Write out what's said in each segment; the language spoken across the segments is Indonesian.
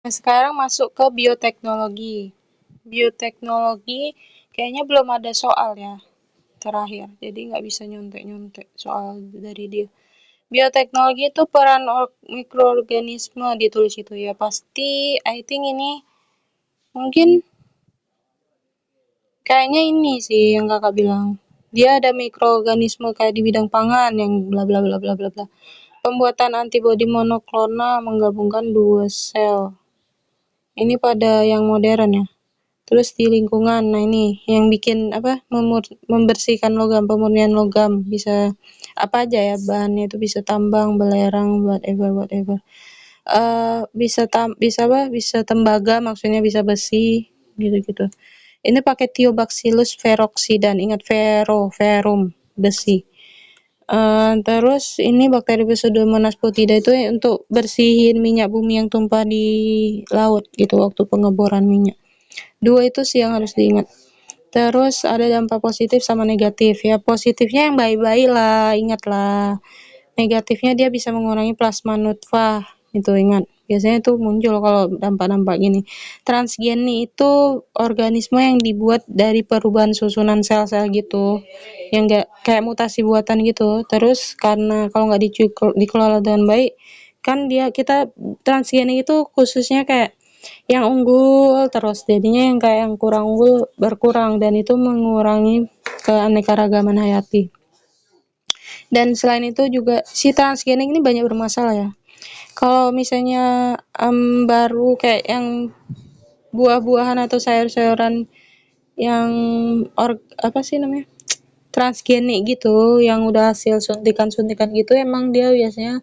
Nah, sekarang masuk ke bioteknologi. Bioteknologi kayaknya belum ada soal ya terakhir, jadi nggak bisa nyontek-nyontek soal dari dia. Bioteknologi itu peran mikroorganisme ditulis itu ya, pasti I think ini mungkin kayaknya ini sih yang kakak bilang. Dia ada mikroorganisme kayak di bidang pangan yang bla bla bla bla bla bla. Pembuatan antibodi monoklonal menggabungkan dua sel. Ini pada yang modern ya. Terus di lingkungan, nah ini yang bikin apa membersihkan logam, pemurnian logam bisa apa aja ya bahannya itu bisa tambang, belerang, whatever whatever. Bisa tembaga maksudnya bisa besi gitu-gitu. Ini pakai Thiobacillus ferroxidans, ingat verum besi. Terus ini bakteri Pseudomonas fetida itu untuk bersihin minyak bumi yang tumpah di laut gitu waktu pengeboran minyak. Dua itu sih yang harus diingat. Terus ada dampak positif sama negatif ya. Positifnya yang baik-baik lah, ingatlah. Negatifnya dia bisa mengurangi plasma nutfah, itu ingat. Biasanya itu muncul kalau dampak-dampak gini. Transgeni itu organisme yang dibuat dari perubahan susunan sel-sel gitu, yang enggak kayak mutasi buatan gitu. Terus karena kalau nggak dikelola dengan baik, kan kita transgeni itu khususnya kayak yang unggul terus jadinya yang kayak yang kurang unggul berkurang dan itu mengurangi keanekaragaman hayati. Dan selain itu juga si transgenik ini banyak bermasalah ya. Kalau misalnya baru kayak yang buah-buahan atau sayur-sayuran yang apa sih namanya? Transgenik gitu yang udah hasil suntikan-suntikan gitu emang dia biasanya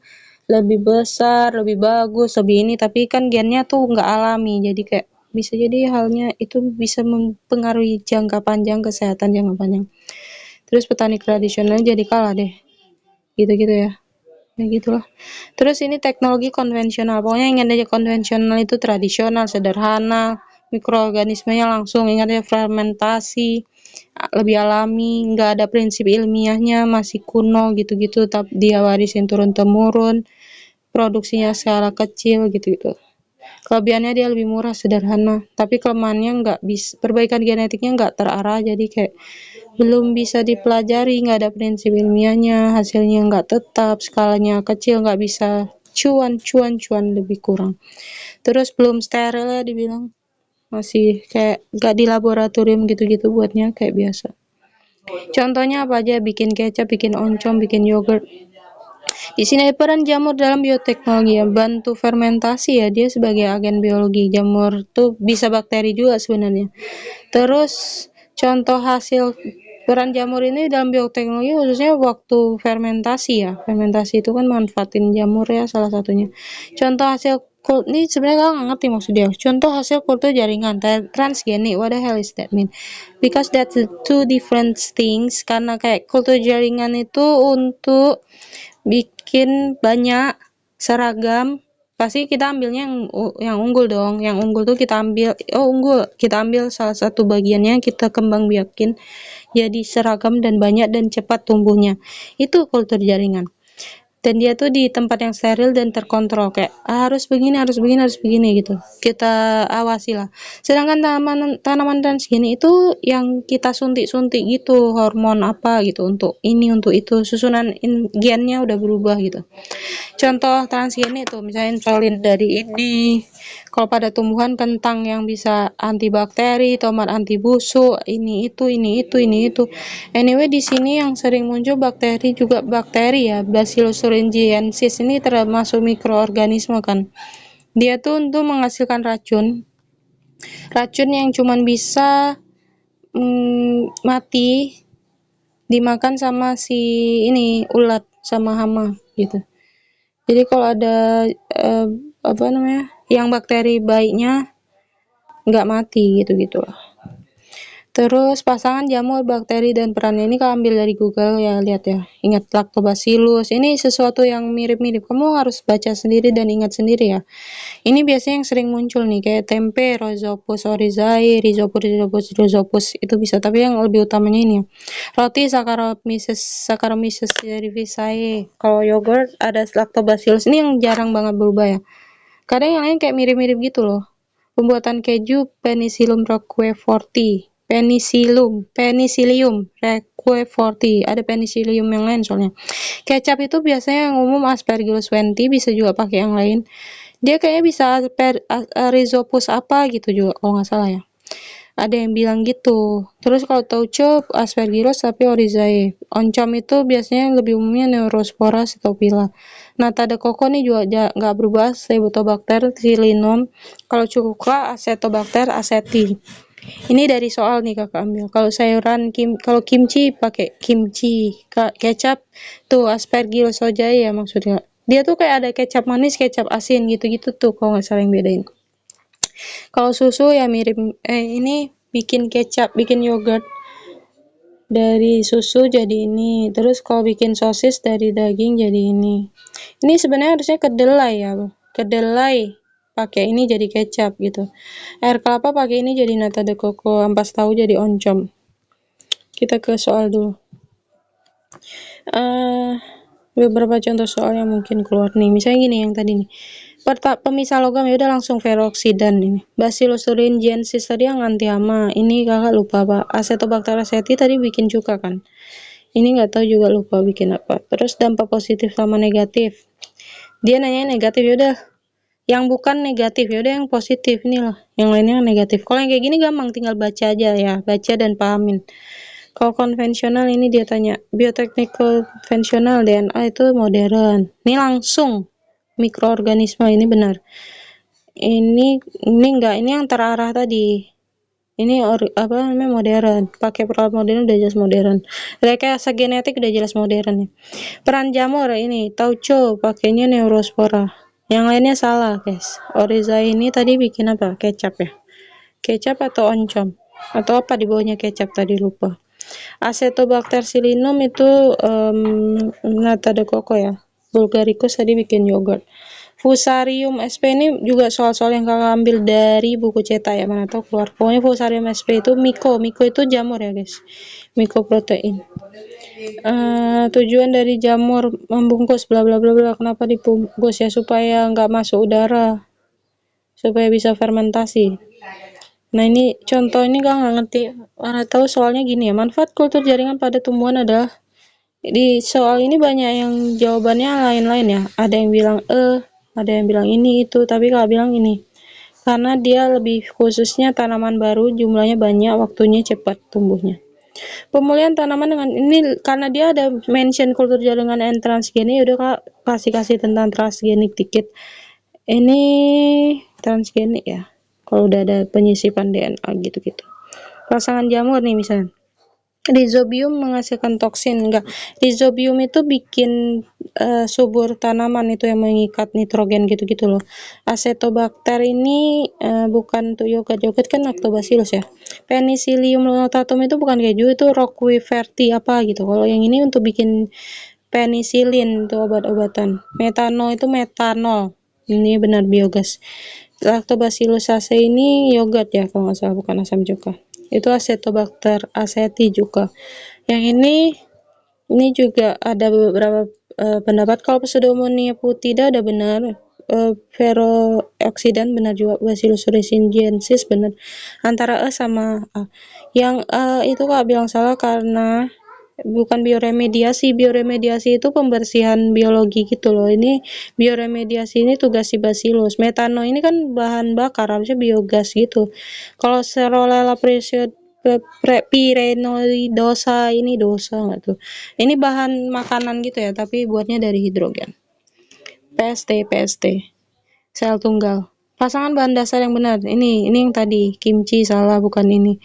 lebih besar, lebih bagus, lebih ini tapi kan gennya tuh nggak alami jadi kayak bisa jadi halnya itu bisa mempengaruhi jangka panjang kesehatan jangka panjang. Terus petani tradisional jadi kalah deh. Gitu-gitu ya. Ya gitulah. Terus ini teknologi konvensional. Pokoknya ingat aja konvensional itu tradisional, sederhana, mikroorganismenya langsung ingat ya fermentasi, lebih alami, nggak ada prinsip ilmiahnya, masih kuno gitu-gitu, tapi dia warisin turun temurun, produksinya skala kecil gitu-gitu. Kelebihannya dia lebih murah, sederhana, tapi kelemahannya nggak bisa, perbaikan genetiknya nggak terarah, jadi kayak belum bisa dipelajari, nggak ada prinsip ilmiahnya, hasilnya nggak tetap, skalanya kecil, nggak bisa cuan lebih kurang. Terus belum steril ya dibilang, masih kayak nggak di laboratorium gitu-gitu buatnya kayak biasa. Contohnya apa aja, bikin kecap, bikin oncom, bikin yogurt. Di sini ada peran jamur dalam bioteknologi ya, bantu fermentasi ya, dia sebagai agen biologi. Jamur tuh bisa bakteri juga sebenarnya. Terus contoh hasil peran jamur ini dalam bioteknologi khususnya waktu fermentasi ya. Fermentasi itu kan manfaatin jamur ya salah satunya. Contoh hasil ini sebenarnya nggak ngerti maksud dia. Contoh hasil kultur jaringan transgenik. What the hell is that mean? Because that's the two different things. Karena kayak kultur jaringan itu untuk bikin banyak seragam, pasti kita ambilnya yang unggul dong. Yang unggul tuh kita ambil, unggul, kita ambil salah satu bagiannya, kita kembang biakin jadi seragam dan banyak dan cepat tumbuhnya. Itu kultur jaringan. Dan dia tuh di tempat yang steril dan terkontrol kayak harus begini, harus begini, harus begini gitu. Kita awasi lah. Sedangkan tanaman transgeni itu yang kita suntik-suntik gitu, hormon apa gitu untuk ini, untuk itu. Susunan gennya udah berubah gitu. Contoh transgeni itu misalnya insulin dari ini. Kalau pada tumbuhan kentang yang bisa antibakteri, tomat anti busuk, ini itu. Anyway di sini yang sering muncul bakteri juga bakteri ya, Bacillus thuringiensis ini termasuk mikroorganisme kan. Dia tuh untuk menghasilkan racun. Racun yang cuman bisa mati dimakan sama si ini ulat sama hama gitu. Jadi kalau ada apa namanya yang bakteri baiknya nggak mati gitu lah. Terus pasangan jamur bakteri dan perannya ini kalau ambil dari Google ya, lihat ya, ingat lactobacillus ini sesuatu yang mirip-mirip, kamu harus baca sendiri dan ingat sendiri ya. Ini biasanya yang sering muncul nih kayak tempe Rhizopus oryzae, Rhizopus itu bisa, tapi yang lebih utamanya ini ya. Roti Saccharomyces cerevisiae. Kalau yogurt ada lactobacillus ini yang jarang banget berubah ya. Kadang yang lain kayak mirip-mirip gitu loh. Pembuatan keju Penicillium roqueforti. Penicillium roqueforti. Ada penicillium yang lain soalnya. Kecap itu biasanya yang umum Aspergillus wenti, bisa juga pakai yang lain. Dia kayaknya bisa Rhizopus apa gitu juga kalau nggak salah ya. Ada yang bilang gitu. Terus kalau tauco Aspergillus tapi oryzae. Oncom itu biasanya lebih umumnya Neurospora sitopila. Nata de coco nih juga nggak berubah, Streptobacter silinum. Kalau cuka Acetobacter aceti. Ini dari soal nih kakak ambil. Kalau sayuran kalau kimchi pakai kimchi. Kecap tuh Aspergillus ojae ya maksudnya. Dia tuh kayak ada kecap manis, kecap asin gitu-gitu tuh kalau nggak salah yang bedain. Kalau susu ya mirip ini bikin kecap, bikin yogurt dari susu jadi ini. Terus kalau bikin sosis dari daging jadi ini. Ini sebenarnya harusnya kedelai ya, kedelai pakai ini jadi kecap gitu. Air kelapa pakai ini jadi nata de coco, ampas tahu jadi oncom. Kita ke soal dulu. Beberapa contoh soal yang mungkin keluar nih. Misalnya gini yang tadi nih. Pemisah logam ya udah langsung feroksidan ini. Bacillus thuringiensis tadi yang anti hama. Ini kakak lupa Pak. Acetobacter aceti tadi bikin cuka kan. Ini nggak tahu juga lupa bikin apa. Terus dampak positif sama negatif. Dia nanya negatif ya udah. Yang bukan negatif ya udah yang positif inilah. Yang lainnya yang negatif. Kalau yang kayak gini gampang tinggal baca aja ya. Baca dan pahamin. Kalau konvensional ini dia tanya bioteknik konvensional DNA itu modern. Ini langsung mikroorganisme ini benar. Ini enggak, ini yang terarah tadi. Ini apa namanya modern. Pakai peralatan modern udah jelas modern. Rekayasa genetik udah jelas modern ya. Peran jamur ini tauco pakainya Neurospora. Yang lainnya salah, guys. Oryzae ini tadi bikin apa? Kecap ya. Kecap atau oncom? Atau apa di bawahnya kecap tadi lupa. Acetobacter silinum itu nata de coco ya. Bulgaricus tadi bikin yogurt. Fusarium sp ini juga soal-soal yang kakak ambil dari buku cetak ya, mana tahu keluar. Pokoknya Fusarium sp itu miko itu jamur ya guys, mikoprotein. Tujuan dari jamur membungkus bla bla bla bla, kenapa dibungkus ya, supaya nggak masuk udara, supaya bisa fermentasi. Nah ini contoh ini nggak ngerti, mana tahu soalnya gini ya, manfaat kultur jaringan pada tumbuhan adalah, di soal ini banyak yang jawabannya lain-lain ya, ada yang bilang ada yang bilang ini itu, tapi kalau bilang ini karena dia lebih khususnya tanaman baru, jumlahnya banyak, waktunya cepat tumbuhnya. Pemulihan tanaman dengan ini karena dia ada mention kultur jaringan and transgenik, udah kak kasih tentang transgenik dikit. Ini transgenik ya, kalau udah ada penyisipan DNA gitu-gitu. Pasangan jamur nih misalnya. Rhizobium menghasilkan toksin enggak. Rhizobium itu bikin subur tanaman itu yang mengikat nitrogen gitu-gitu loh. Acetobacter ini bukan untuk yogurt kan lactobacillus ya. Penicillium notatum itu bukan keju, itu roqueforti apa gitu. Kalau yang ini untuk bikin penicillin untuk obat-obatan. Methanol itu metanol. Ini benar biogas. Lactobacillus acei ini yogurt ya kalau nggak salah, bukan asam cuka. Itu Acetobacter aceti juga. Yang ini juga ada beberapa pendapat. Kalau Pseudomonas putida ada benar, ferrooksidan benar juga, Bacillus thuringiensis benar. Antara sama A. Yang itu kak bilang salah karena bukan bioremediasi. Bioremediasi itu pembersihan biologi gitu loh. Ini bioremediasi ini tugas si Bacillus. Metano ini kan bahan bakar, harusnya biogas gitu. Kalau Serolella pirenoidosa ini dosa nggak tuh? Ini bahan makanan gitu ya, tapi buatnya dari hidrogen. PST, sel tunggal. Pasangan bahan dasar yang benar. Ini yang tadi kimchi salah, bukan ini.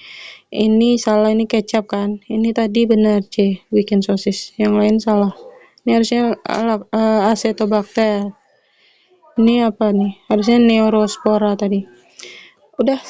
Ini salah, ini kecap kan. Ini tadi benar C, bikin sosis. Yang lain salah. Ini harusnya Acetobacter. Ini apa nih? Harusnya Neurospora tadi. Udah.